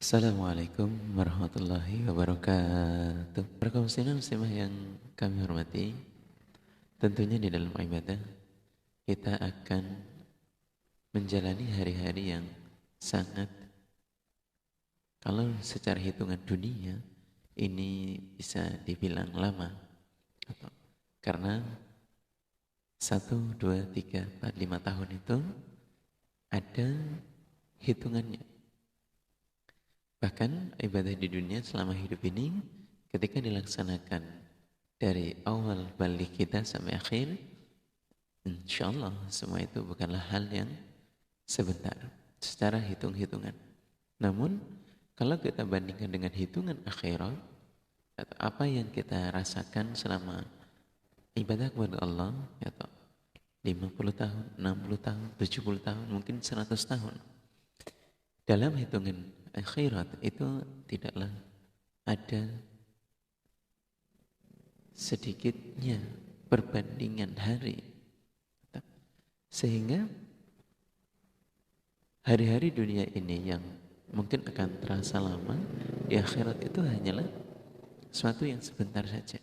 Assalamualaikum warahmatullahi wabarakatuh. Para kaum muslimin muslimah yang kami hormati, tentunya di dalam ibadah kita akan menjalani hari-hari yang sangat, kalau secara hitungan dunia ini bisa dibilang lama. Karena 1, 2, 3, 4, 5 tahun itu ada hitungannya. Bahkan ibadah di dunia selama hidup ini ketika dilaksanakan dari awal balik kita sampai akhir, insya Allah semua itu bukanlah hal yang sebentar secara hitung-hitungan. Namun kalau kita bandingkan dengan hitungan akhirat atau apa yang kita rasakan selama ibadah kepada Allah, atau 50 tahun, 60 tahun, 70 tahun, mungkin 100 tahun, dalam hitungan akhirat itu tidaklah ada sedikitnya perbandingan hari. Sehingga hari-hari dunia ini yang mungkin akan terasa lama, di akhirat itu hanyalah sesuatu yang sebentar saja.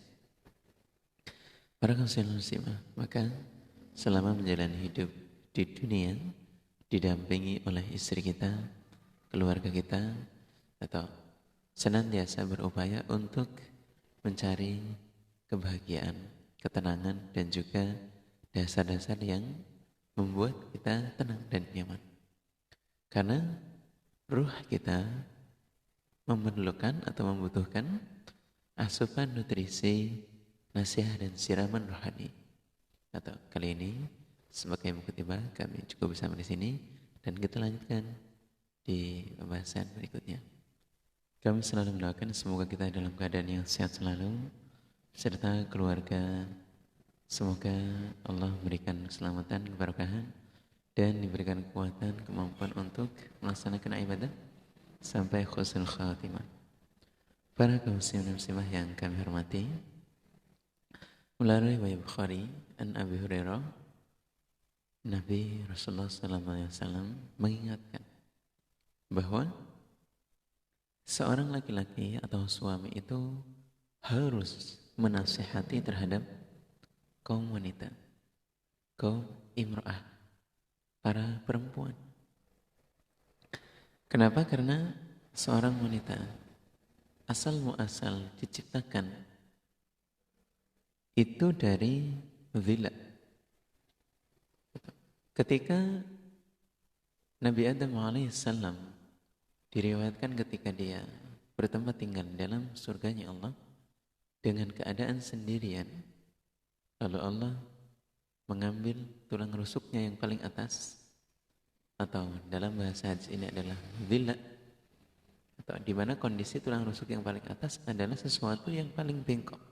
Para kaum muslimah, maka selama menjalani hidup di dunia didampingi oleh istri kita, keluarga kita, atau senantiasa berupaya untuk mencari kebahagiaan, ketenangan, dan juga dasar-dasar yang membuat kita tenang dan nyaman. Karena ruh kita memerlukan atau membutuhkan asupan nutrisi, nasihat, dan siraman rohani. Atau kali ini sebagai mukhtibah kami cukup bersama di sini dan kita lanjutkan di pembahasan berikutnya. Kami selalu mendoakan semoga kita dalam keadaan yang sehat selalu serta keluarga. Semoga Allah memberikan keselamatan, keberkahan, dan diberikan kekuatan, kemampuan untuk melaksanakan ibadah sampai husnul khatimah. Para kaum muslimin muslimah yang kami hormati, melalui riwayat Bukhari an Abi Hurairah, Nabi Rasulullah SAW mengingatkan bahwa seorang laki-laki atau suami itu harus menasihati terhadap kaum wanita, kaum imra'ah, para perempuan. Kenapa? Karena seorang wanita asal muasal diciptakan itu dari dhilla. Ketika Nabi Adam alaihissalam diriwayatkan ketika dia bertempat tinggal dalam surganya Allah dengan keadaan sendirian, lalu Allah mengambil tulang rusuknya yang paling atas, atau dalam bahasa hadis ini adalah dhilla, atau di mana kondisi tulang rusuk yang paling atas adalah sesuatu yang paling bengkok.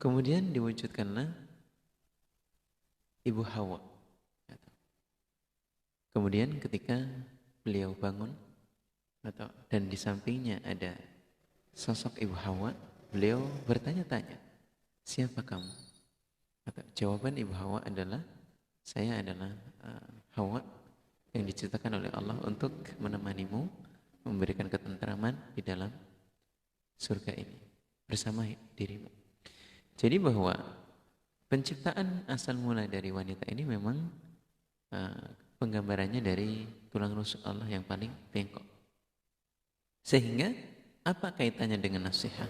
Kemudian diwujudkanlah Ibu Hawa. Kemudian ketika beliau bangun, dan di sampingnya ada sosok Ibu Hawa, beliau bertanya-tanya, siapa kamu? Jawaban Ibu Hawa adalah, saya adalah Hawa yang diciptakan oleh Allah untuk menemanimu, memberikan ketentraman di dalam surga ini bersama dirimu. Jadi bahwa penciptaan asal mula dari wanita ini memang penggambarannya dari tulang rusuk Allah yang paling bengkok. Sehingga apa kaitannya dengan nasihat?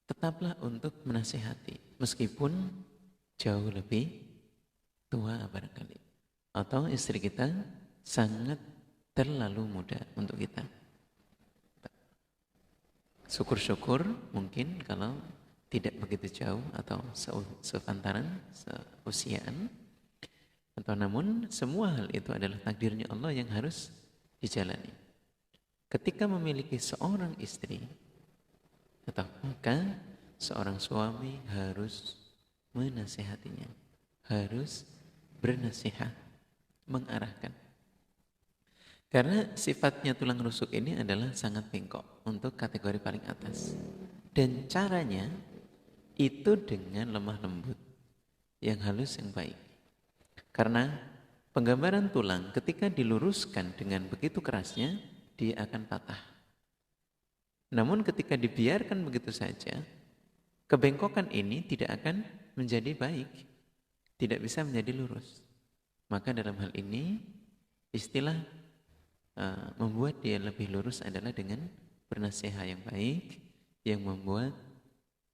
Tetaplah untuk menasihati meskipun jauh lebih tua barangkali, atau istri kita sangat terlalu muda untuk kita. Syukur-syukur mungkin kalau tidak begitu jauh atau sepantaran, seusiaan, atau namun semua hal itu adalah takdirnya Allah yang harus dijalani. Ketika memiliki seorang istri, maka seorang suami harus menasihatinya, harus bernasihat, mengarahkan. Karena sifatnya tulang rusuk ini adalah sangat bengkok untuk kategori paling atas. Dan caranya itu dengan lemah lembut, yang halus, yang baik. Karena penggambaran tulang ketika diluruskan dengan begitu kerasnya, dia akan patah. Namun ketika dibiarkan begitu saja, kebengkokan ini tidak akan menjadi baik, tidak bisa menjadi lurus. Maka dalam hal ini istilah membuat dia lebih lurus adalah dengan bernasihat yang baik, yang membuat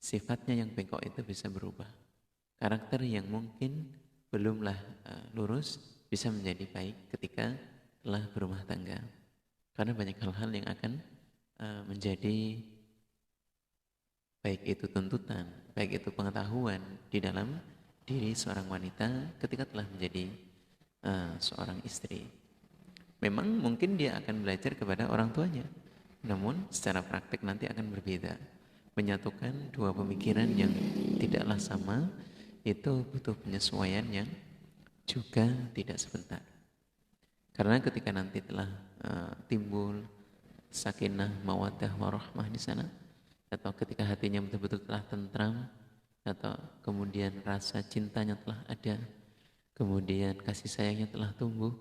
sifatnya yang bengkok itu bisa berubah. Karakter yang mungkin belumlah lurus bisa menjadi baik ketika telah berumah tangga. Karena banyak hal-hal yang akan menjadi baik itu tuntutan, baik itu pengetahuan di dalam diri seorang wanita ketika telah menjadi seorang istri. Memang mungkin dia akan belajar kepada orang tuanya, namun secara praktik nanti akan berbeda. Menyatukan dua pemikiran yang tidaklah sama itu butuh penyesuaian yang juga tidak sebentar. Karena ketika nanti telah timbul sakinah, mawaddah, warahmah di sana, atau ketika hatinya betul-betul telah tentram, atau kemudian rasa cintanya telah ada, kemudian kasih sayangnya telah tumbuh,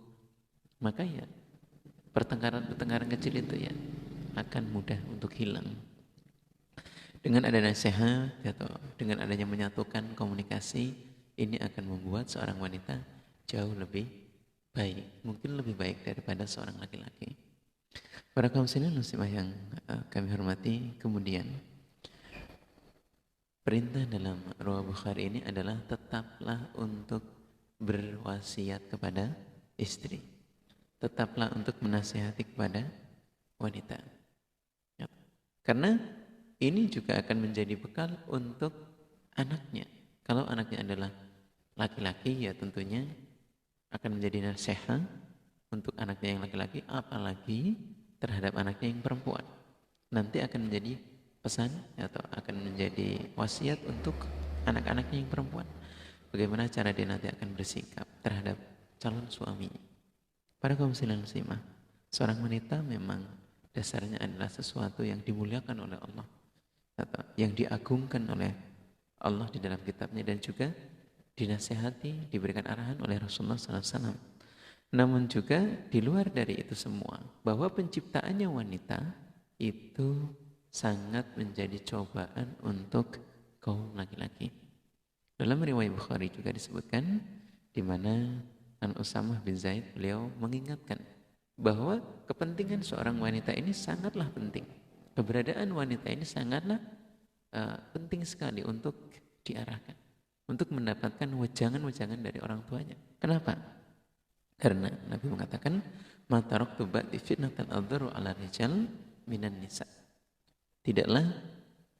maka ya pertengkaran-pertengkaran kecil itu ya akan mudah untuk hilang. Dengan ada nasihat atau dengan adanya menyatukan komunikasi, ini akan membuat seorang wanita jauh lebih baik, mungkin lebih baik daripada seorang laki-laki. Para kaum muslimin muslimah yang kami hormati, kemudian perintah dalam riwayat Bukhari ini adalah tetaplah untuk berwasiat kepada istri. Tetaplah untuk menasihati kepada wanita. Ya. Karena ini juga akan menjadi bekal untuk anaknya. Kalau anaknya adalah laki-laki, ya tentunya akan menjadi nasihat untuk anaknya yang laki-laki, apalagi terhadap anaknya yang perempuan. Nanti akan menjadi pesan atau akan menjadi wasiat untuk anak-anaknya yang perempuan. Bagaimana cara dia nanti akan bersikap terhadap calon suaminya. Para kaum muslimah, seorang wanita memang dasarnya adalah sesuatu yang dimuliakan oleh Allah, atau yang diagungkan oleh Allah di dalam kitabnya, dan juga dinasihati, diberikan arahan oleh Rasulullah SAW. Namun juga di luar dari itu semua, bahwa penciptaannya wanita itu sangat menjadi cobaan untuk kaum laki-laki. Dalam riwayat Bukhari juga disebutkan, di mana An Usamah bin Zaid, beliau mengingatkan bahwa kepentingan seorang wanita ini sangatlah penting. Keberadaan wanita ini sangatlah penting sekali untuk diarahkan, untuk mendapatkan wejangan-wejangan dari orang tuanya. Kenapa? Karena Nabi mengatakan, "Ma taraktu ba'di fitnatan adharu 'ala rijal minan nisa." Tidaklah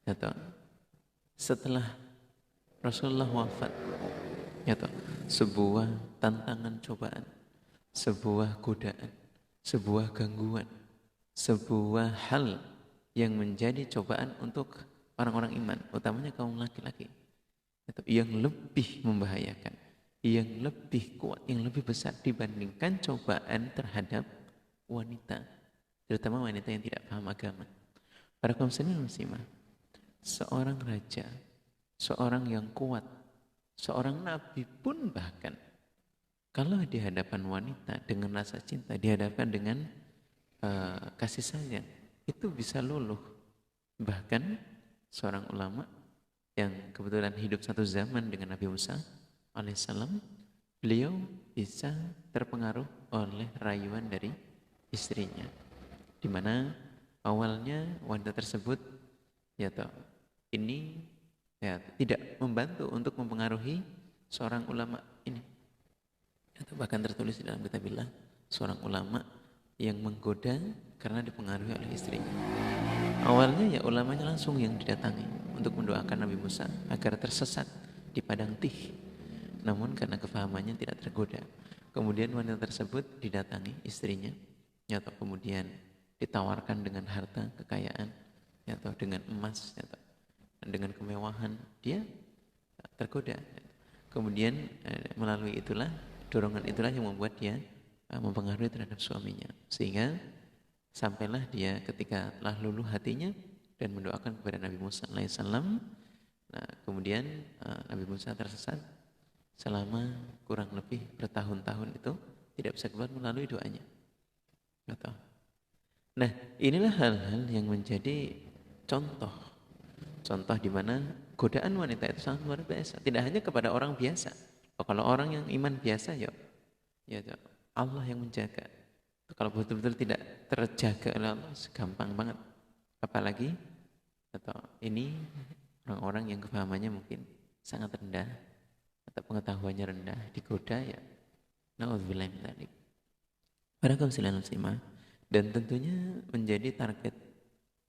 atau setelah Rasulullah wafat, atau sebuah tantangan cobaan, sebuah godaan, sebuah gangguan, sebuah hal yang menjadi cobaan untuk orang-orang iman, utamanya kaum laki-laki, yang lebih membahayakan, yang lebih kuat, yang lebih besar dibandingkan cobaan terhadap wanita, terutama wanita yang tidak paham agama. Para kaum muslimah, seorang raja, seorang yang kuat, seorang nabi pun bahkan kalau di hadapan wanita dengan rasa cinta, dihadapkan dengan kasih sayang, itu bisa luluh. Bahkan seorang ulama yang kebetulan hidup satu zaman dengan Nabi Musa alaihissalam, beliau bisa terpengaruh oleh rayuan dari istrinya, di mana awalnya wanita tersebut ini tidak membantu untuk mempengaruhi seorang ulama ini. Atau bahkan tertulis di dalam kitabillah, seorang ulama yang menggoda karena dipengaruhi oleh istrinya. Awalnya ya ulamanya langsung yang didatangi untuk mendoakan Nabi Musa agar tersesat di padang Tih. Namun karena kefahamannya tidak tergoda, kemudian wanita tersebut didatangi istrinya, atau kemudian ditawarkan dengan harta kekayaan, atau dengan emas, atau dengan kemewahan, dia tergoda. Kemudian melalui itulah, dorongan itulah yang membuat dia mempengaruhi terhadap suaminya, sehingga sampailah dia ketika telah luluh hatinya dan mendoakan kepada Nabi Musa alaihissalam. Nah, kemudian Nabi Musa tersesat selama kurang lebih bertahun-tahun, itu tidak bisa keluar melalui doanya. Atau Nah, inilah hal-hal yang menjadi contoh. Contoh di mana godaan wanita itu sangat luar biasa. Tidak hanya kepada orang biasa. Kalau orang yang iman biasa, ya, Allah yang menjaga. Kalau betul-betul tidak terjaga oleh Allah, gampang banget. Apalagi atau ini orang-orang yang kefahamannya mungkin sangat rendah atau pengetahuannya rendah, digoda ya. Nauzubillah min dzalik. Para kaum muslimah dan tentunya menjadi target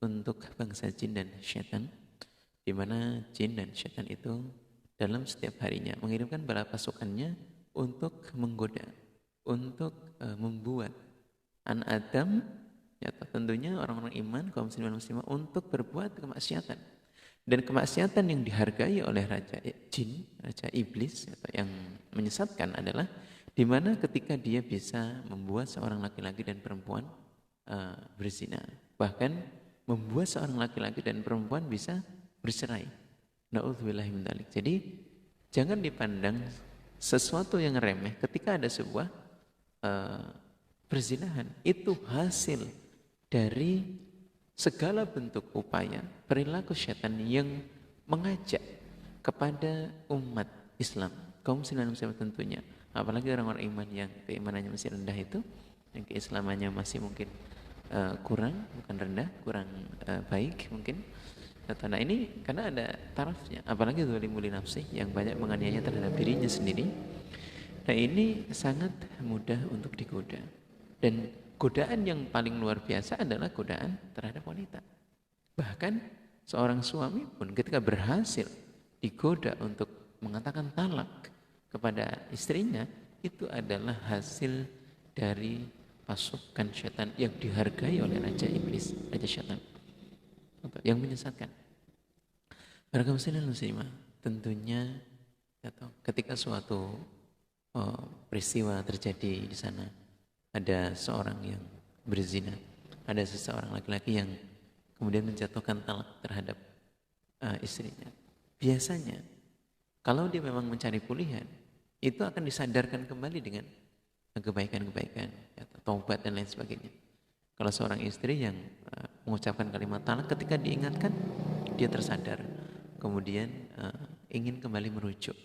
untuk bangsa jin dan syaitan, di mana jin dan syaitan itu dalam setiap harinya mengirimkan bala pasukannya untuk menggoda, untuk membuat anak Adam, ya tentunya orang-orang iman kaum muslimah untuk berbuat kemaksiatan. Dan kemaksiatan yang dihargai oleh raja jin, raja iblis atau yang menyesatkan adalah di mana ketika dia bisa membuat seorang laki-laki dan perempuan berzina, bahkan membuat seorang laki-laki dan perempuan bisa bercerai. Nauzubillahi min dzalik. Jadi jangan dipandang sesuatu yang remeh ketika ada sebuah perzinahan. Itu hasil dari segala bentuk upaya perilaku syaitan yang mengajak kepada umat Islam, kaum muslimin tentunya, apalagi orang-orang iman yang keimanannya masih rendah itu, yang keislamannya masih mungkin kurang, bukan rendah, kurang baik mungkin. Nah ini karena ada tarafnya, apalagi zalimul nafsi yang banyak menganiaya terhadap dirinya sendiri. Nah ini sangat mudah untuk digoda. Dan godaan yang paling luar biasa adalah godaan terhadap wanita. Bahkan seorang suami pun ketika berhasil digoda untuk mengatakan talak kepada istrinya, itu adalah hasil dari pasukan syaitan yang dihargai oleh Raja Iblis, Raja Syaitan, yang menyesatkan. Para kaum muslimah, tentunya ketika suatu peristiwa terjadi di sana, ada seorang yang berzina, ada seseorang laki-laki yang kemudian menjatuhkan talak terhadap istrinya. Biasanya kalau dia memang mencari pulihan, itu akan disadarkan kembali dengan kebaikan-kebaikan, taubat dan lain sebagainya. Kalau seorang istri yang mengucapkan kalimat talak, ketika diingatkan, dia tersadar, kemudian ingin kembali merujuk.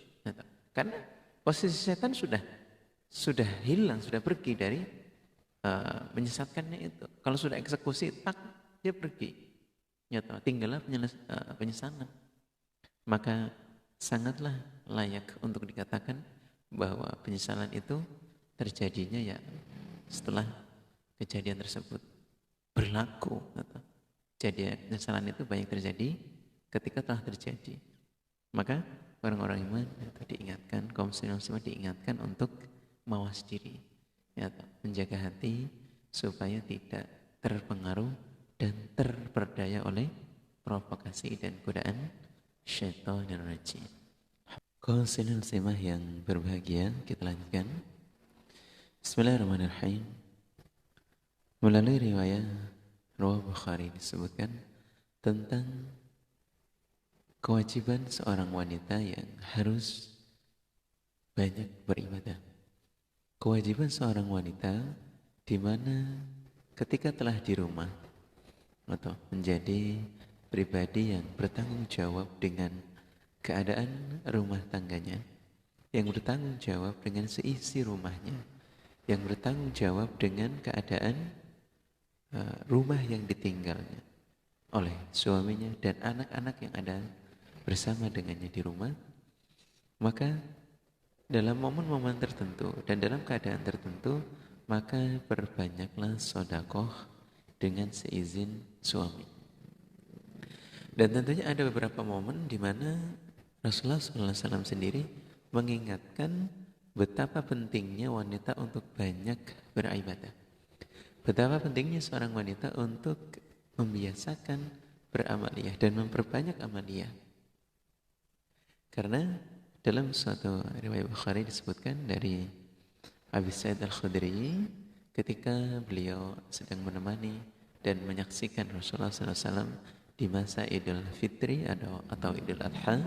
Karena posisi setan sudah hilang, sudah pergi dari menyesatkannya itu. Kalau sudah eksekusi, tak dia pergi. Tinggallah penyesalan. Maka sangatlah layak untuk dikatakan bahwa penyesalan itu terjadinya ya setelah kejadian tersebut berlaku. Jadi penyesalan itu banyak terjadi ketika telah terjadi. Maka orang-orang iman itu diingatkan, kaum muslimin diingatkan untuk mawas diri, menjaga hati supaya tidak terpengaruh dan terperdaya oleh provokasi dan godaan syaitanir rajim. Kaum muslimin yang berbahagia, kita lanjutkan. Bismillahirrahmanirrahim. Melalui riwayat Rawah Bukhari disebutkan tentang kewajiban seorang wanita yang harus banyak beribadah. Kewajiban seorang wanita di mana ketika telah di rumah atau menjadi pribadi yang bertanggung jawab dengan keadaan rumah tangganya, yang bertanggung jawab dengan seisi rumahnya, yang bertanggung jawab dengan keadaan rumah yang ditinggalnya oleh suaminya dan anak-anak yang ada bersama dengannya di rumah. Maka dalam momen-momen tertentu dan dalam keadaan tertentu, maka perbanyaklah sedekah dengan seizin suami. Dan tentunya ada beberapa momen di mana Rasulullah SAW sendiri mengingatkan betapa pentingnya wanita untuk banyak beribadah. Betapa pentingnya seorang wanita untuk membiasakan beramaliyah dan memperbanyak amaliyah. Karena dalam suatu riwayat Bukhari disebutkan dari Abi Sa'id Al-Khudri ketika beliau sedang menemani dan menyaksikan Rasulullah SAW di masa Idul Fitri atau Idul Adha,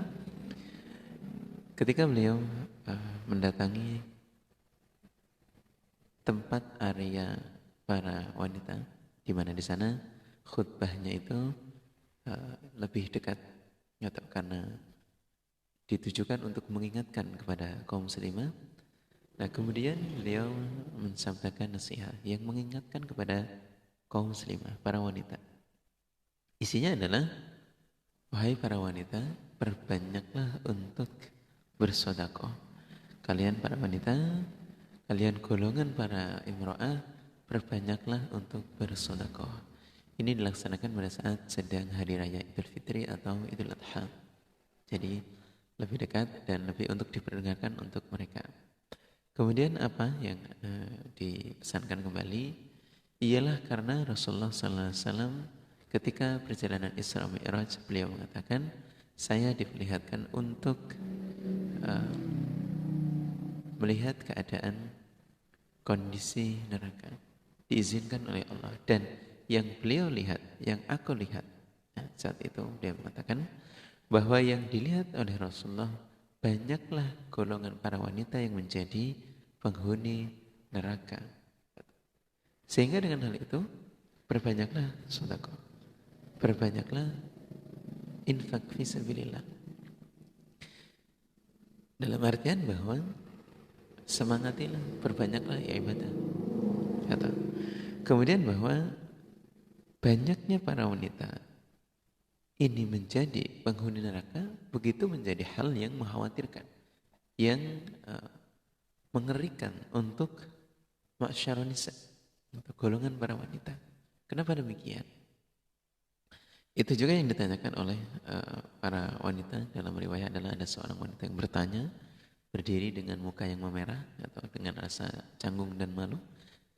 ketika beliau mendatangi tempat area para wanita di mana di sana khutbahnya itu lebih dekat atau karena ditujukan untuk mengingatkan kepada kaum muslimah. Nah, kemudian beliau mensabdakan nasihat yang mengingatkan kepada kaum muslimah, para wanita. Isinya adalah, wahai para wanita, perbanyaklah untuk bersedekah. Kalian para wanita, kalian golongan para imro'ah, perbanyaklah untuk bersedekah. Ini dilaksanakan pada saat sedang hari raya Idul Fitri atau Idul Adha. Jadi lebih dekat dan lebih untuk diperdengarkan untuk mereka. Kemudian apa yang dipesankan kembali ialah karena Rasulullah SAW ketika perjalanan Isra Mi'raj beliau mengatakan, saya diperlihatkan untuk melihat keadaan kondisi neraka, diizinkan oleh Allah, dan yang beliau lihat, yang aku lihat, saat itu beliau mengatakan bahwa yang dilihat oleh Rasulullah, banyaklah golongan para wanita yang menjadi penghuni neraka. Sehingga dengan hal itu, perbanyaklah sedekah, perbanyaklah infak fi sabilillah. Dalam artian bahwa semangatilah, perbanyaklah ya ibadah. Kata. Kemudian bahwa banyaknya para wanita ini menjadi penghuni neraka, begitu menjadi hal yang mengkhawatirkan, yang mengerikan untuk ma'syarun nisa, untuk golongan para wanita. Kenapa demikian? Itu juga yang ditanyakan oleh para wanita. Dalam riwayat adalah ada seorang wanita yang bertanya, berdiri dengan muka yang memerah atau dengan rasa canggung dan malu,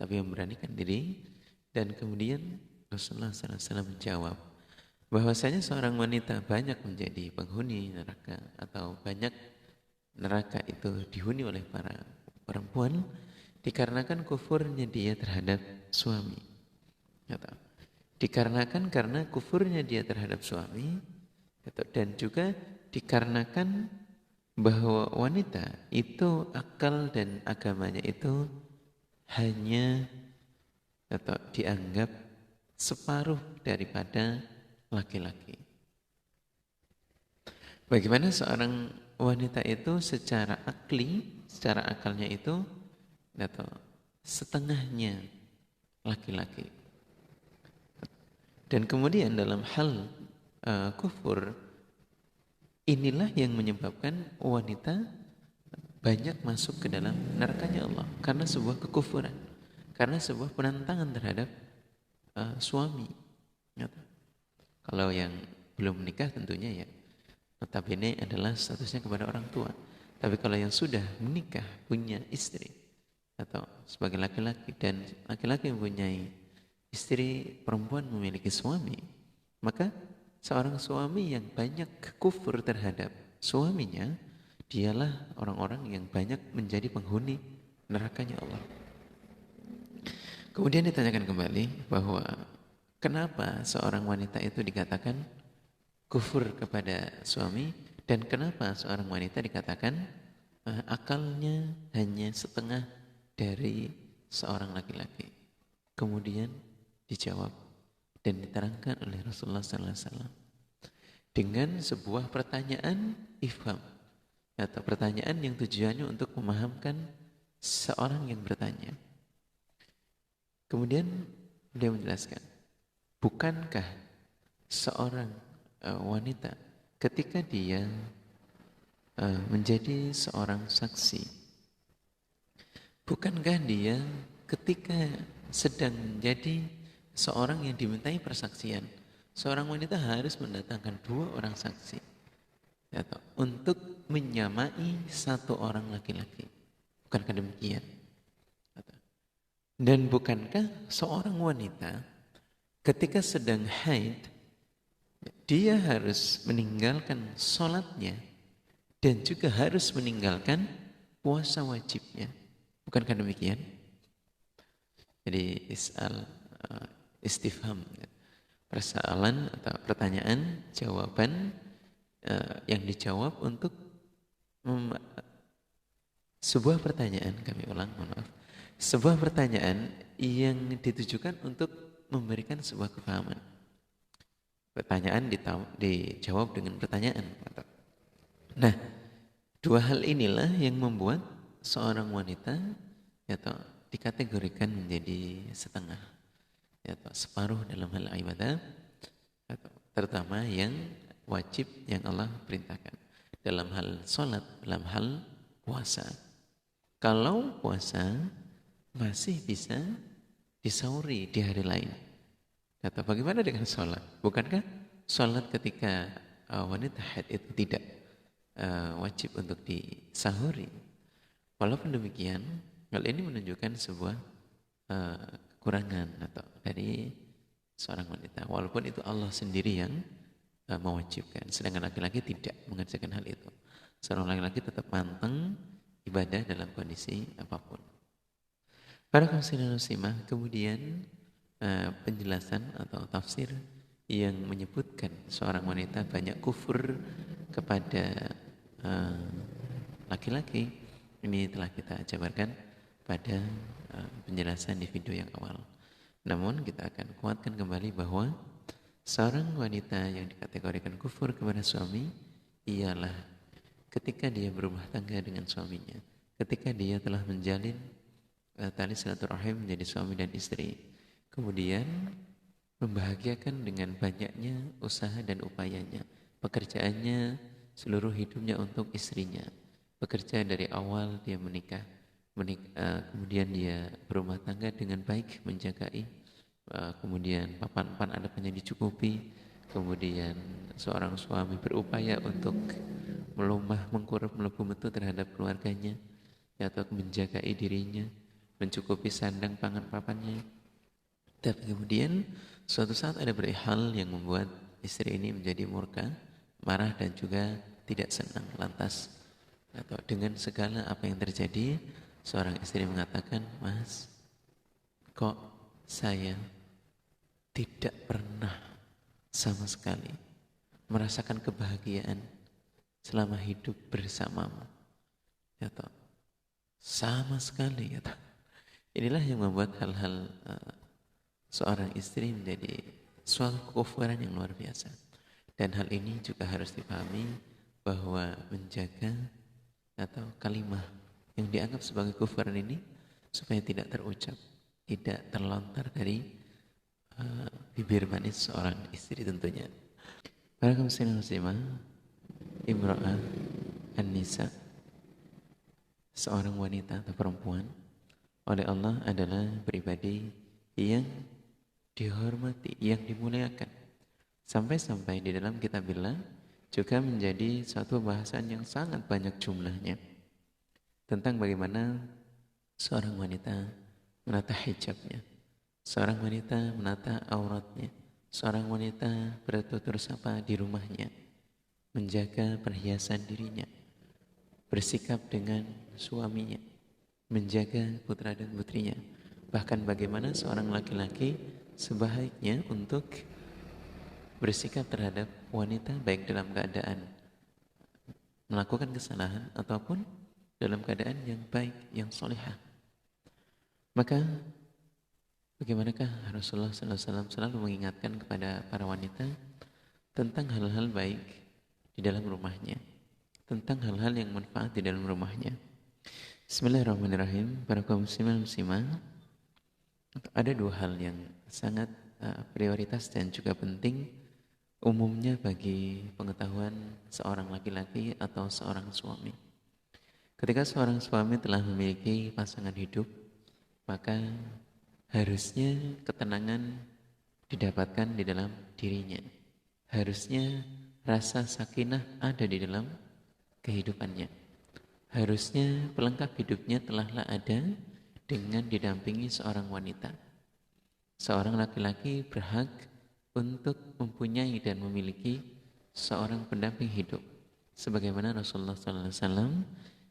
tapi memberanikan diri. Dan kemudian Rasulullah SAW menjawab bahwasanya seorang wanita banyak menjadi penghuni neraka, atau banyak neraka itu dihuni oleh para perempuan dikarenakan kufurnya dia terhadap suami. Dikarenakan karena kufurnya dia terhadap suami, dan juga dikarenakan bahwa wanita itu akal dan agamanya itu hanya atau dianggap separuh daripada laki-laki. Bagaimana seorang wanita itu secara akli, secara akalnya itu atau setengahnya laki-laki. Dan kemudian dalam hal kufur, inilah yang menyebabkan wanita banyak masuk ke dalam nerakanya Allah karena sebuah kekufuran, karena sebuah penentangan terhadap suami. Kalau yang belum menikah tentunya ya notabene adalah statusnya kepada orang tua. Tapi kalau yang sudah menikah, punya istri, atau sebagai laki-laki, dan laki-laki mempunyai istri, perempuan memiliki suami, maka seorang suami yang banyak kufur terhadap suaminya, dialah orang-orang yang banyak menjadi penghuni nerakanya Allah. Kemudian ditanyakan kembali bahwa kenapa seorang wanita itu dikatakan kufur kepada suami, dan kenapa seorang wanita dikatakan akalnya hanya setengah dari seorang laki-laki. Kemudian dijawab dan diterangkan oleh Rasulullah SAW dengan sebuah pertanyaan ifham, atau pertanyaan yang tujuannya untuk memahamkan seorang yang bertanya. Kemudian beliau menjelaskan, bukankah seorang wanita ketika dia menjadi seorang saksi, bukankah dia ketika sedang menjadi seorang yang dimintai persaksian, seorang wanita harus mendatangkan 2 orang saksi atau untuk menyamai 1 orang laki-laki? Bukankah demikian? Dan bukankah seorang wanita ketika sedang haid, dia harus meninggalkan sholatnya dan juga harus meninggalkan puasa wajibnya? Bukankah demikian? Jadi istifham, persoalan atau pertanyaan, jawaban yang dijawab untuk sebuah pertanyaan, kami ulang, mohon maaf. Sebuah pertanyaan yang ditujukan untuk memberikan sebuah kefahaman. Pertanyaan dijawab dengan pertanyaan. Nah, dua hal inilah yang membuat seorang wanita dikategorikan menjadi setengah, separuh dalam hal ibadah, terutama yang wajib yang Allah perintahkan dalam hal sholat, dalam hal puasa. Kalau puasa masih bisa disauri di hari lain. Bagaimana dengan sholat? Bukankah sholat ketika wanita haid itu tidak wajib untuk disahuri? Walaupun demikian, hal ini menunjukkan sebuah kekurangan dari seorang wanita. Walaupun itu Allah sendiri yang mewajibkan, sedangkan laki-laki tidak mengerjakan hal itu. Seorang laki-laki tetap pantang ibadah dalam kondisi apapun. Para kaum muslimah, kemudian penjelasan atau tafsir yang menyebutkan seorang wanita banyak kufur kepada laki-laki, ini telah kita jabarkan pada penjelasan di video yang awal. Namun kita akan kuatkan kembali bahwa seorang wanita yang dikategorikan kufur kepada suami ialah ketika dia berumah tangga dengan suaminya, ketika dia telah menjalin tali silaturahim menjadi suami dan istri, kemudian membahagiakan dengan banyaknya usaha dan upayanya, pekerjaannya seluruh hidupnya untuk istrinya, bekerja dari awal dia menikah, kemudian dia berumah tangga dengan baik, menjagai, kemudian papan adabnya dicukupi, kemudian seorang suami berupaya untuk melumah mengkurap melebu metu terhadap keluarganya, atau menjagai dirinya, mencukupi sandang pangan papannya. Tapi kemudian suatu saat ada hal yang membuat istri ini menjadi murka, marah dan juga tidak senang. Lantas dengan segala apa yang terjadi, seorang istri mengatakan, "Mas, kok saya tidak pernah sama sekali merasakan kebahagiaan selama hidup bersamamu." Sama sekali. Inilah yang membuat hal-hal seorang istri menjadi suatu kekufuran yang luar biasa. Dan hal ini juga harus dipahami bahwa menjaga atau kalimat yang dianggap sebagai kufuran ini supaya tidak terucap, tidak terlontar dari bibir manis seorang istri tentunya. Para kaum muslimah, imra'ah an-nisa, seorang wanita atau perempuan oleh Allah adalah pribadi yang dihormati, yang dimuliakan. Sampai-sampai di dalam kitabillah juga menjadi suatu bahasan yang sangat banyak jumlahnya tentang bagaimana seorang wanita menata hijabnya, seorang wanita menata auratnya, seorang wanita bertutur sapa di rumahnya, menjaga perhiasan dirinya, bersikap dengan suaminya, menjaga putra dan putrinya. Bahkan bagaimana seorang laki-laki sebaiknya untuk bersikap terhadap wanita baik dalam keadaan melakukan kesalahan ataupun dalam keadaan yang baik, yang solehah. Maka bagaimanakah Rasulullah SAW selalu mengingatkan kepada para wanita tentang hal-hal baik di dalam rumahnya, tentang hal-hal yang manfaat di dalam rumahnya. Bismillahirrahmanirrahim. Para kaum muslimah, ada dua hal yang sangat prioritas dan juga penting umumnya bagi pengetahuan seorang laki-laki atau seorang suami. Ketika seorang suami telah memiliki pasangan hidup, maka harusnya ketenangan didapatkan di dalam dirinya. Harusnya rasa sakinah ada di dalam kehidupannya. Harusnya pelengkap hidupnya telahlah ada dengan didampingi seorang wanita. Seorang laki-laki berhak untuk mempunyai dan memiliki seorang pendamping hidup, sebagaimana Rasulullah SAW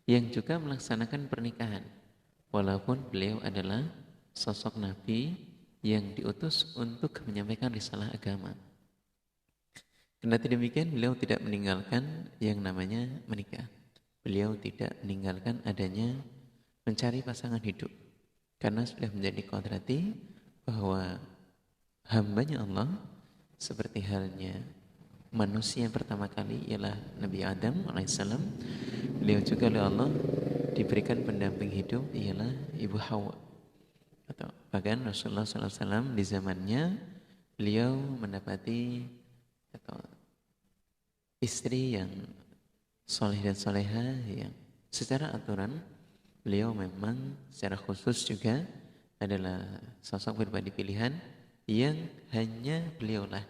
yang juga melaksanakan pernikahan, walaupun beliau adalah sosok Nabi yang diutus untuk menyampaikan risalah agama. Kendati demikian, beliau tidak meninggalkan yang namanya menikah. Beliau tidak meninggalkan adanya mencari pasangan hidup, karena sudah menjadi kodrati bahwa hambanya Allah, seperti halnya manusia pertama kali ialah Nabi Adam alaihissalam. Beliau juga oleh Allah diberikan pendamping hidup ialah Ibu Hawa. Atau bahkan Rasulullah SAW di zamannya beliau mendapati atau istri yang soleh dan soleha yang secara aturan beliau memang secara khusus juga adalah sosok pribadi pilihan yang hanya beliaulah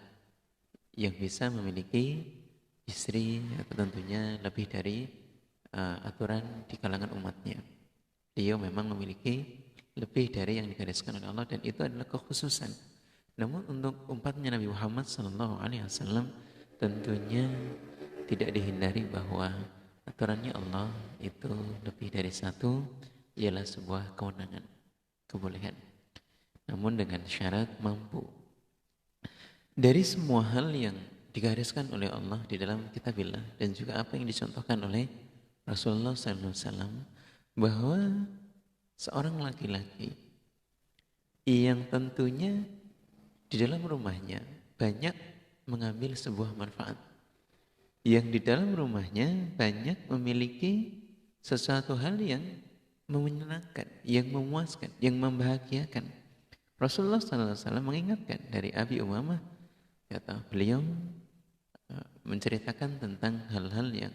yang bisa memiliki istri atau tentunya lebih dari aturan di kalangan umatnya. Beliau memang memiliki lebih dari yang digariskan oleh Allah dan itu adalah kekhususan. Namun untuk umatnya Nabi Muhammad SAW tentunya tidak dihindari bahwa aturannya Allah itu lebih dari satu, ialah sebuah kewenangan, kebolehan. Namun dengan syarat mampu. Dari semua hal yang digariskan oleh Allah di dalam kitabillah dan juga apa yang dicontohkan oleh Rasulullah SAW, bahwa seorang laki-laki yang tentunya di dalam rumahnya banyak mengambil sebuah manfaat, yang di dalam rumahnya banyak memiliki sesuatu hal yang menyenangkan, yang memuaskan, yang membahagiakan. Rasulullah SAW mengingatkan dari Abi Umamah, kata beliau menceritakan tentang hal-hal yang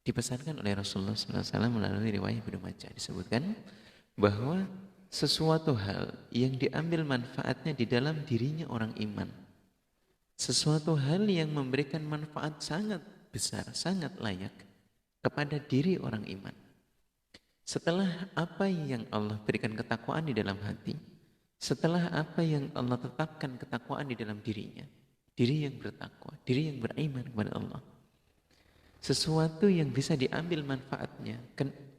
dipesankan oleh Rasulullah SAW melalui riwayat Ibnu Majah. Disebutkan bahwa sesuatu hal yang diambil manfaatnya di dalam dirinya orang iman, sesuatu hal yang memberikan manfaat sangat besar, sangat layak kepada diri orang iman. Setelah apa yang Allah berikan ketakwaan di dalam hati, setelah apa yang Allah tetapkan ketakwaan di dalam dirinya, diri yang bertakwa, diri yang beriman kepada Allah, sesuatu yang bisa diambil manfaatnya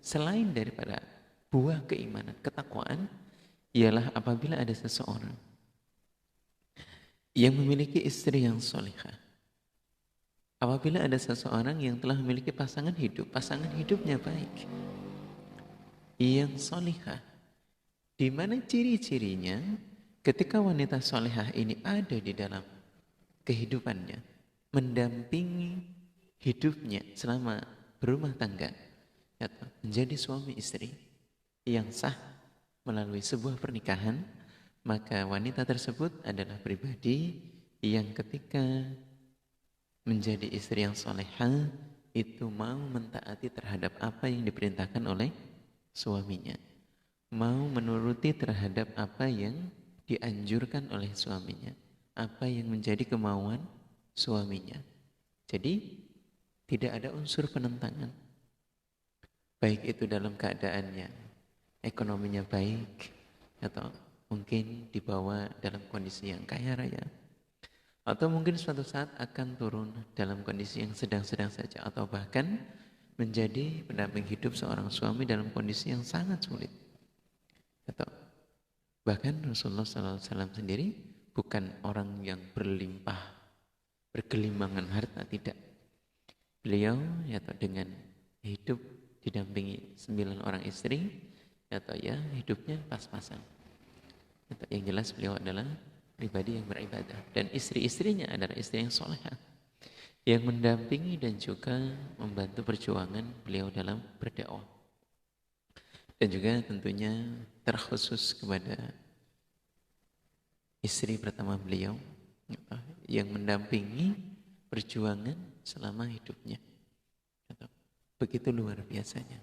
selain daripada buah keimanan, ketakwaan, ialah apabila ada seseorang yang memiliki istri yang solihah, apabila ada seseorang yang telah memiliki pasangan hidupnya baik, yang solihah, di mana ciri-cirinya ketika wanita solihah ini ada di dalam kehidupannya, mendampingi hidupnya selama berumah tangga, menjadi suami istri yang sah melalui sebuah pernikahan, maka wanita tersebut adalah pribadi yang ketika menjadi istri yang solehah itu mau mentaati terhadap apa yang diperintahkan oleh suaminya, mau menuruti terhadap apa yang dianjurkan oleh suaminya, apa yang menjadi kemauan suaminya. Jadi tidak ada unsur penentangan, baik itu dalam keadaannya ekonominya baik atau mungkin dibawa dalam kondisi yang kaya raya, atau mungkin suatu saat akan turun dalam kondisi yang sedang-sedang saja, atau bahkan menjadi pendamping hidup seorang suami dalam kondisi yang sangat sulit. Atau bahkan Rasulullah SAW sendiri bukan orang yang berlimpah, bergelimangan harta, tidak. Beliau dengan hidup didampingi 9 orang istri, hidupnya pas-pasan. Yang jelas beliau adalah pribadi yang beribadah dan istri-istrinya adalah istri yang solehah, yang mendampingi dan juga membantu perjuangan beliau dalam berdakwah. Dan juga tentunya terkhusus kepada istri pertama beliau yang mendampingi perjuangan selama hidupnya. Begitu luar biasanya.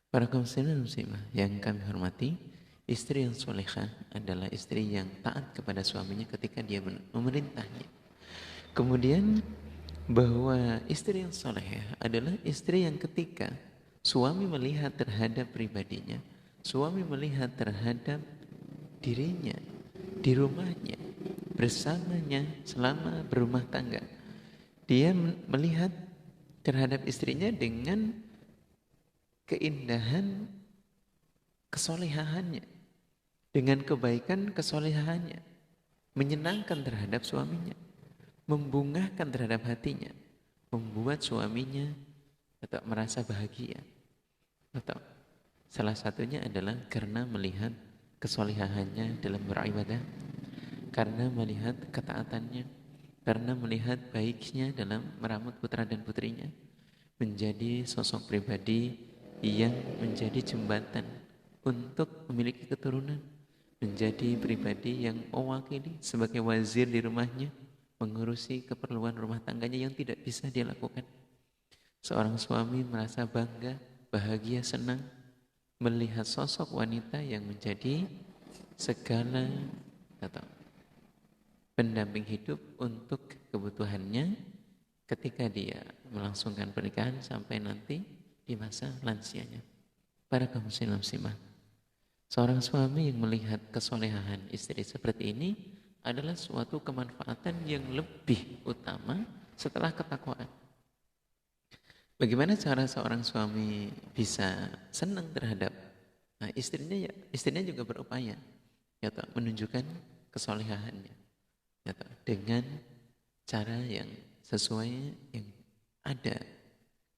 Para kaum muslimah yang kami hormati, istri yang solehah adalah istri yang taat kepada suaminya ketika dia memerintahnya. Kemudian bahwa istri yang solehah adalah istri yang ketika suami melihat terhadap pribadinya, suami melihat terhadap dirinya di rumahnya, bersamanya selama berumah tangga, dia melihat terhadap istrinya dengan keindahan kesolehaannya, dengan kebaikan kesolehaannya, menyenangkan terhadap suaminya, membungahkan terhadap hatinya, membuat suaminya tetap merasa bahagia. Atau salah satunya adalah karena melihat kesolehaannya dalam beribadah, karena melihat ketaatannya, karena melihat baiknya dalam merawat putra dan putrinya, menjadi sosok pribadi yang menjadi jembatan untuk memiliki keturunan, menjadi pribadi yang mewakili sebagai wazir di rumahnya, mengurusi keperluan rumah tangganya yang tidak bisa dia lakukan. Seorang suami merasa bangga, bahagia, senang melihat sosok wanita yang menjadi segala atau pendamping hidup untuk kebutuhannya ketika dia melangsungkan pernikahan sampai nanti di masa lansianya. Para kaum muslim muslimah, seorang suami yang melihat kesolehan istri seperti ini adalah suatu kemanfaatan yang lebih utama setelah ketakwaan. Bagaimana cara seorang suami bisa senang terhadap istrinya? Ya, istrinya juga berupaya ya toh, menunjukkan kesolehannya ya toh, dengan cara yang sesuai yang ada.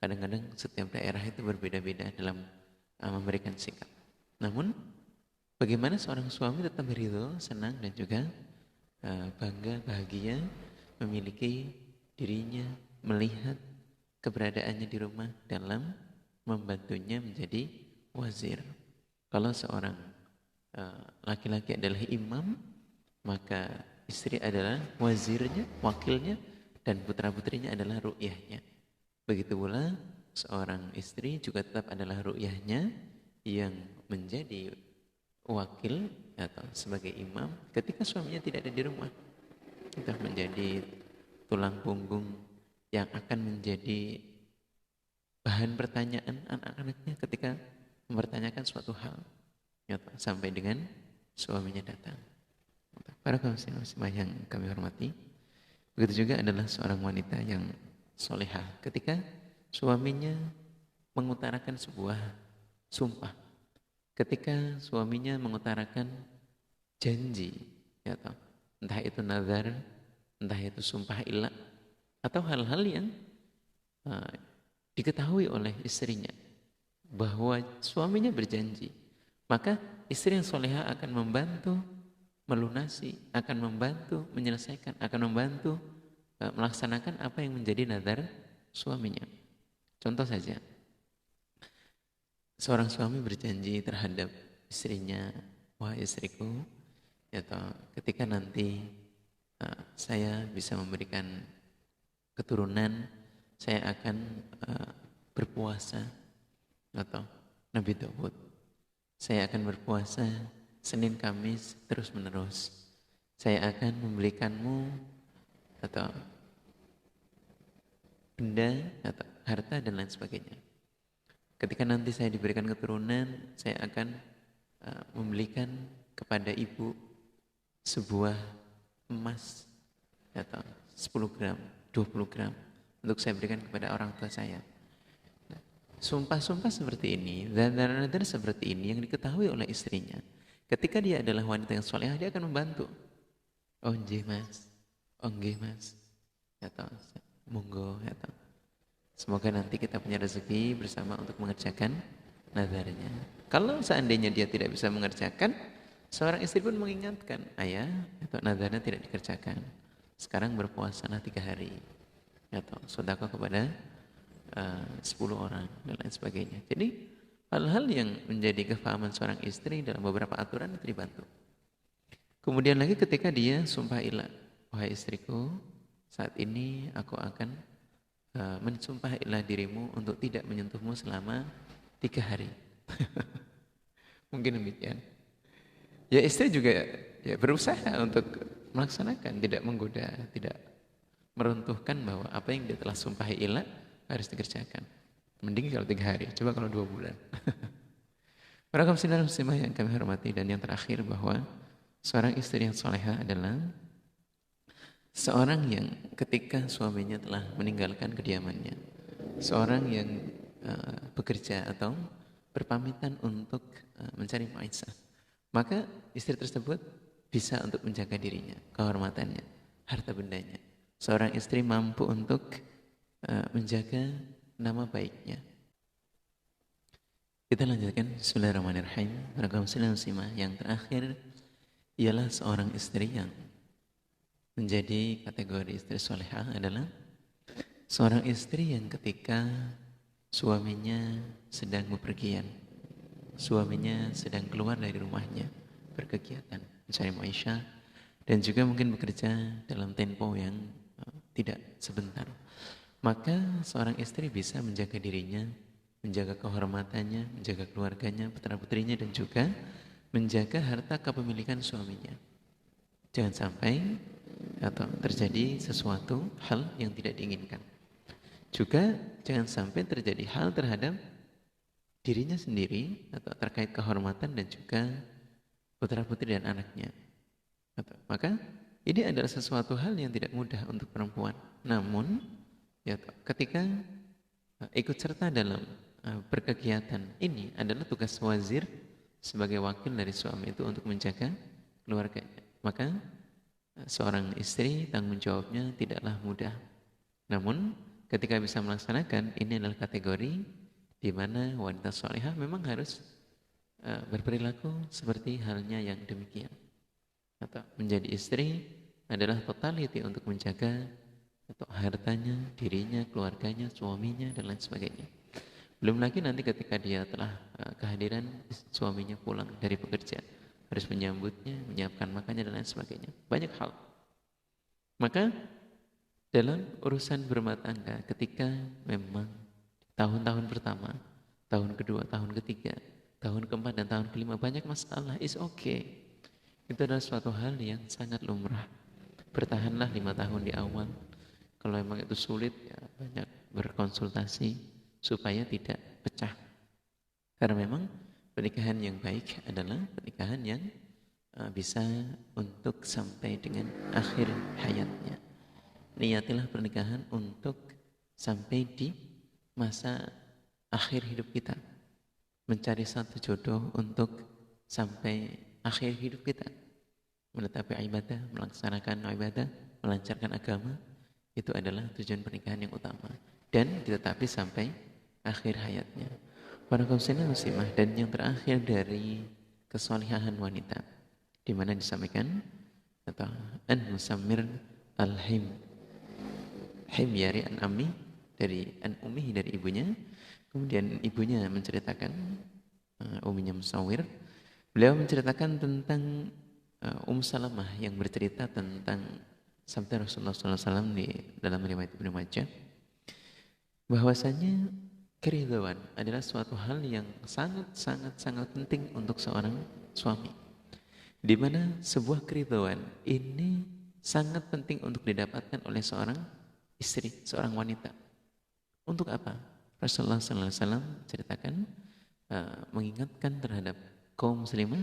Kadang-kadang setiap daerah itu berbeda-beda dalam memberikan sikap. Namun bagaimana seorang suami tetap ridho, senang dan juga bangga, bahagia memiliki dirinya, melihat keberadaannya di rumah dalam membantunya menjadi wazir. Kalau seorang laki-laki adalah imam, maka istri adalah wazirnya, wakilnya, dan putra-putrinya adalah ru'yahnya. Begitu pula seorang istri juga tetap adalah ru'yahnya yang menjadi wakil atau sebagai imam ketika suaminya tidak ada di rumah. Itu menjadi tulang punggung yang akan menjadi bahan pertanyaan anak-anaknya ketika mempertanyakan suatu hal ya, sampai dengan suaminya datang. Para kaum muslimah yang kami hormati, begitu juga adalah seorang wanita yang solehah ketika suaminya mengutarakan sebuah sumpah, ketika suaminya mengutarakan janji ya, entah itu nazar, entah itu sumpah ilah, atau hal-hal yang diketahui oleh istrinya bahwa suaminya berjanji, maka istri yang soleha akan membantu melunasi, akan membantu menyelesaikan, akan membantu melaksanakan apa yang menjadi nazar suaminya. Contoh saja, seorang suami berjanji terhadap istrinya, wahai istriku, ya toh, ketika nanti saya bisa memberikan keturunan, saya akan berpuasa atau Nabi Daud. Saya akan berpuasa Senin Kamis terus menerus. Saya akan memberikanmu atau benda atau harta dan lain sebagainya. Ketika nanti saya diberikan keturunan, saya akan membelikan kepada ibu sebuah emas atau 10 gram, 20 gram untuk saya berikan kepada orang tua saya. Sumpah-sumpah seperti ini, dan seperti ini yang diketahui oleh istrinya. Ketika dia adalah wanita yang solehah, dia akan membantu. Oh nggih mas, oh nggih mas, ya toh, monggo ya toh. Semoga nanti kita punya rezeki bersama untuk mengerjakan nazarnya. Kalau seandainya dia tidak bisa mengerjakan, seorang istri pun mengingatkan, ayah, itu nazarnya tidak dikerjakan. Sekarang berpuasalah 3 hari. Atau sedekah kepada 10 orang dan lain sebagainya. Jadi hal-hal yang menjadi kefahaman seorang istri dalam beberapa aturan itu dibantu. Kemudian lagi ketika dia sumpah ilah, wahai istriku, saat ini aku akan mensumpah ilah dirimu untuk tidak menyentuhmu selama 3 hari. Mungkin demikian. Ya istri juga ya berusaha untuk melaksanakan, tidak menggoda, tidak meruntuhkan bahwa apa yang dia telah sumpahi ilah harus dikerjakan. Mending kalau 3 hari, coba kalau 2 bulan. Para kaum muslimah yang kami hormati, dan yang terakhir bahwa seorang istri yang solehah adalah seorang yang ketika suaminya telah meninggalkan kediamannya, seorang yang bekerja atau berpamitan untuk mencari maisha, maka istri tersebut bisa untuk menjaga dirinya, kehormatannya, harta bendanya. Seorang istri mampu untuk menjaga nama baiknya. Kita lanjutkan. Bismillahirrahmanirrahim. Para kaum muslimah yang terakhir ialah seorang istri yang menjadi kategori istri solehah adalah seorang istri yang ketika suaminya sedang bepergian, suaminya sedang keluar dari rumahnya, berkegiatan, mencari maisha, dan juga mungkin bekerja dalam tempo yang tidak sebentar. Maka seorang istri bisa menjaga dirinya, menjaga kehormatannya, menjaga keluarganya, putra-putrinya, dan juga menjaga harta kepemilikan suaminya. Jangan sampai atau terjadi sesuatu hal yang tidak diinginkan. Juga jangan sampai terjadi hal terhadap dirinya sendiri atau terkait kehormatan dan juga putra-putri dan anaknya. Maka ini adalah sesuatu hal yang tidak mudah untuk perempuan. Namun ya, ketika ikut serta dalam berkegiatan ini adalah tugas wazir sebagai wakil dari suami itu untuk menjaga keluarganya. Maka seorang istri tanggung jawabnya tidaklah mudah. Namun ketika bisa melaksanakan, ini adalah kategori di mana wanita salihah memang harus berperilaku seperti halnya yang demikian. Atau menjadi istri adalah totality untuk menjaga atau hartanya, dirinya, keluarganya, suaminya, dan lain sebagainya. Belum lagi nanti ketika dia telah kehadiran suaminya pulang dari pekerjaan, harus menyambutnya, menyiapkan makannya, dan lain sebagainya. Banyak hal. Maka dalam urusan berumah tangga, ketika memang tahun-tahun pertama, tahun kedua, tahun ketiga, tahun keempat, dan tahun kelima banyak masalah, is okay. Itu adalah suatu hal yang sangat lumrah. Bertahanlah 5 tahun di awal. Kalau memang itu sulit, ya banyak berkonsultasi supaya tidak pecah. Karena memang pernikahan yang baik adalah pernikahan yang bisa untuk sampai dengan akhir hayatnya. Niatilah pernikahan untuk sampai di masa akhir hidup kita. Mencari satu jodoh untuk sampai akhir hidup kita. Menetapi ibadah, melaksanakan ibadah, melancarkan agama, itu adalah tujuan pernikahan yang utama. Dan ditetapi sampai akhir hayatnya. Para kaum muslimah, dan yang terakhir dari kesolihahan wanita, di mana disampaikan atau an musammir al-him, himyari an ammi, dari an ummi, dari ibunya. Kemudian ibunya menceritakan, uminya Musawir, beliau menceritakan tentang Salamah yang bercerita tentang sabda Rasulullah SAW di dalam riwayat Ibnu Majah, bahwasanya keridhaan adalah suatu hal yang sangat penting untuk seorang suami, di mana sebuah keridhaan ini sangat penting untuk didapatkan oleh seorang istri, seorang wanita. Untuk apa? Rasulullah SAW ceritakan, mengingatkan terhadap kaum muslimah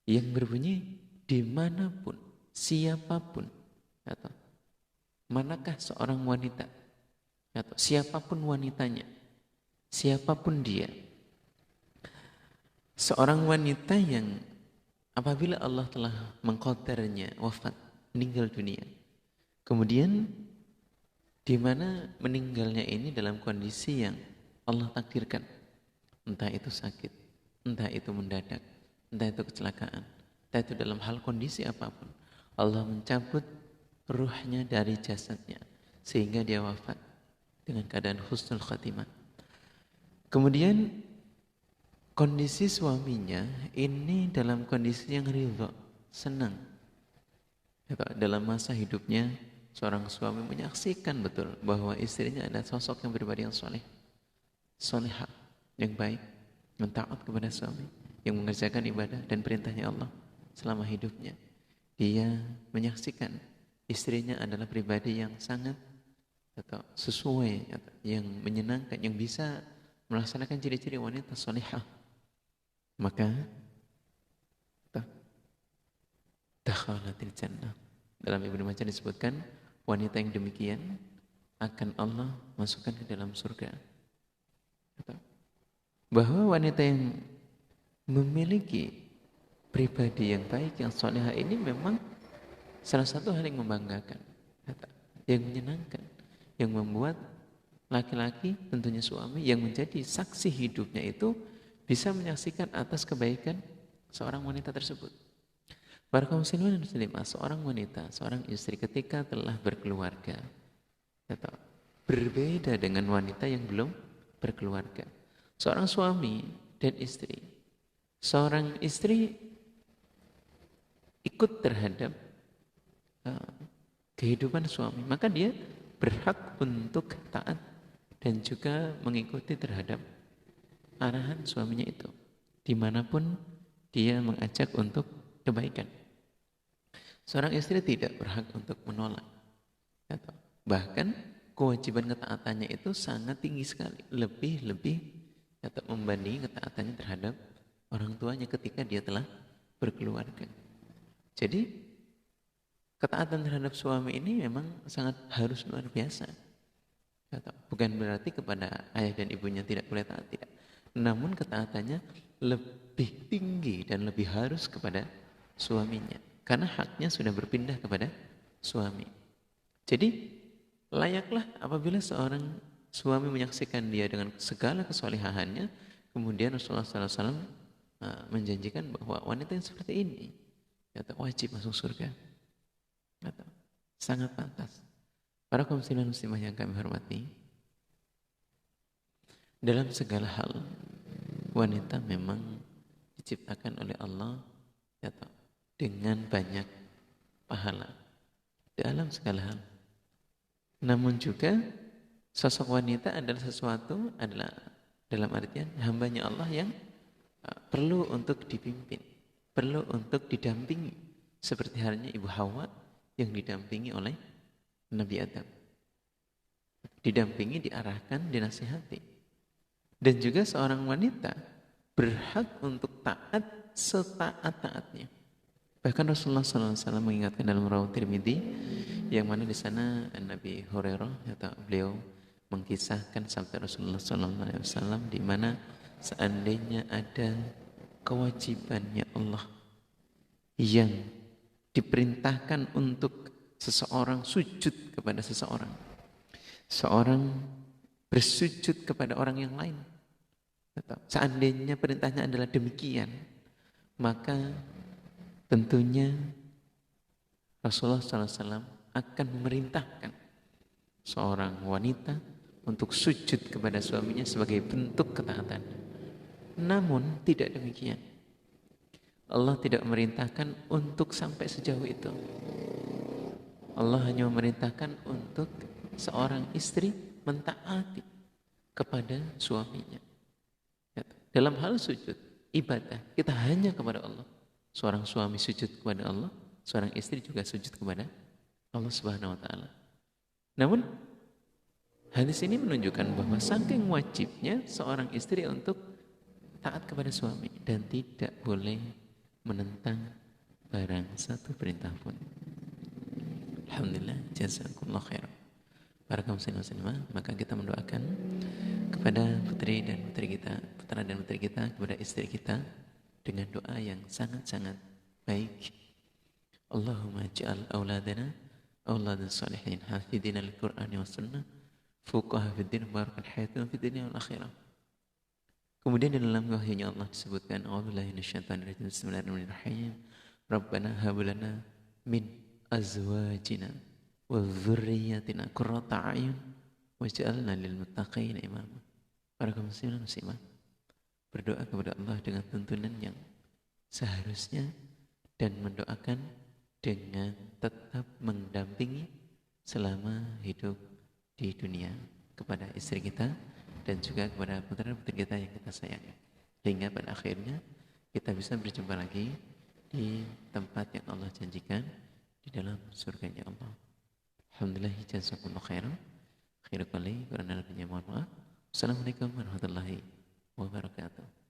yang berbunyi, dimanapun, siapapun, atau manakah seorang wanita, atau siapapun wanitanya, siapapun dia, seorang wanita yang apabila Allah telah mengqadarnya wafat, meninggal dunia, kemudian di mana meninggalnya ini dalam kondisi yang Allah takdirkan, entah itu sakit, entah itu mendadak, entah itu kecelakaan, entah itu dalam hal kondisi apapun, Allah mencabut ruhnya dari jasadnya sehingga dia wafat dengan keadaan husnul khatimah. Kemudian kondisi suaminya ini dalam kondisi yang ridha, senang. Dalam masa hidupnya seorang suami menyaksikan betul bahwa istrinya adalah sosok yang pribadi yang soleh, solehah, yang baik, yang taat kepada suami, yang mengerjakan ibadah dan perintahnya Allah selama hidupnya. Dia menyaksikan istrinya adalah pribadi yang sangat atau sesuai, atau yang menyenangkan, yang bisa melaksanakan ciri-ciri wanita solehah. Maka dakhalatil jannah. Dalam Ibnu Majah disebutkan, wanita yang demikian akan Allah masukkan ke dalam surga. Bahwa wanita yang memiliki pribadi yang baik, yang solehah ini memang salah satu hal yang membanggakan, yang menyenangkan, yang membuat laki-laki, tentunya suami, yang menjadi saksi hidupnya itu bisa menyaksikan atas kebaikan seorang wanita tersebut. Para kaum muslimin dan muslimah, seorang wanita, seorang istri ketika telah berkeluarga, atau berbeda dengan wanita yang belum berkeluarga. Seorang suami dan istri, seorang istri ikut terhadap kehidupan suami, maka dia berhak untuk taat dan juga mengikuti terhadap arahan suaminya itu, dimanapun dia mengajak untuk kebaikan. Seorang istri tidak berhak untuk menolak, atau bahkan kewajiban ketaatannya itu sangat tinggi sekali, lebih atau membanding ketaatannya terhadap orang tuanya ketika dia telah berkeluarga. Jadi ketaatan terhadap suami ini memang sangat harus luar biasa. Bukan berarti kepada ayah dan ibunya tidak boleh taat, tidak. Namun ketaatannya lebih tinggi dan lebih harus kepada suaminya, karena haknya sudah berpindah kepada suami. Jadi layaklah apabila seorang suami menyaksikan dia dengan segala kesolehaannya, kemudian Rasulullah SAW menjanjikan bahwa wanita yang seperti ini wajib masuk surga. Sangat pantas. Para kaum muslimin muslimah yang kami hormati, dalam segala hal wanita memang diciptakan oleh Allah dengan banyak pahala dalam segala hal. Namun juga sosok wanita adalah dalam artian hambanya Allah yang perlu untuk dipimpin, perlu untuk didampingi, seperti halnya Ibu Hawa yang didampingi oleh Nabi Adam, didampingi, diarahkan, dinasihati. Dan juga seorang wanita berhak untuk taat setaat-taatnya. Bahkan Rasulullah SAW mengingatkan dalam Rawat Tirmidzi, yang mana di sana Nabi Hurairah atau beliau mengkisahkan sabda Rasulullah SAW, di mana seandainya ada kewajibannya Allah yang diperintahkan untuk seseorang sujud kepada seseorang, seorang bersujud kepada orang yang lain, seandainya perintahnya adalah demikian, maka tentunya Rasulullah SAW akan memerintahkan seorang wanita untuk sujud kepada suaminya sebagai bentuk ketaatan. Namun tidak demikian. Allah tidak memerintahkan untuk sampai sejauh itu. Allah hanya memerintahkan untuk seorang istri mentaati kepada suaminya. Dalam hal sujud, ibadah, kita hanya kepada Allah. Seorang suami sujud kepada Allah, seorang istri juga sujud kepada Allah Subhanahu wa taala. Namun hadis ini menunjukkan bahwa saking wajibnya seorang istri untuk taat kepada suami dan tidak boleh menentang barang satu perintah pun. Alhamdulillah, jazakumullah khairan. Para kaum muslimin, maka kita mendoakan kepada putra dan putri kita, kepada istri kita dengan doa yang sangat-sangat baik. Allahumma ja'al auladana auladan salihin hafidina al-Qur'ani wa sunnah fuqaha fid din barakan hayatun fid dunya wal akhirah. Kemudian di dalam wahyunya Allah disebutkan a'udzubillahi minasyaitonir rajim, bismillahirrahmanirrahim, rabbana hab lana min azwajina wa dzurriyyatina qurrata a'yun waj'alna lil muttaqina imama. Para kaum muslimin muslimah, berdoa kepada Allah dengan tuntunan yang seharusnya dan mendoakan dengan tetap mendampingi selama hidup di dunia kepada istri kita dan juga kepada putra-putri kita yang kita sayangi, hingga pada akhirnya kita bisa berjumpa lagi di tempat yang Allah janjikan di dalam surganya Allah. Alhamdulillah, jazakumullah khairan. Akhirul qali, karena lebihnya mohon maaf. Assalamualaikum warahmatullahi wabarakatuh.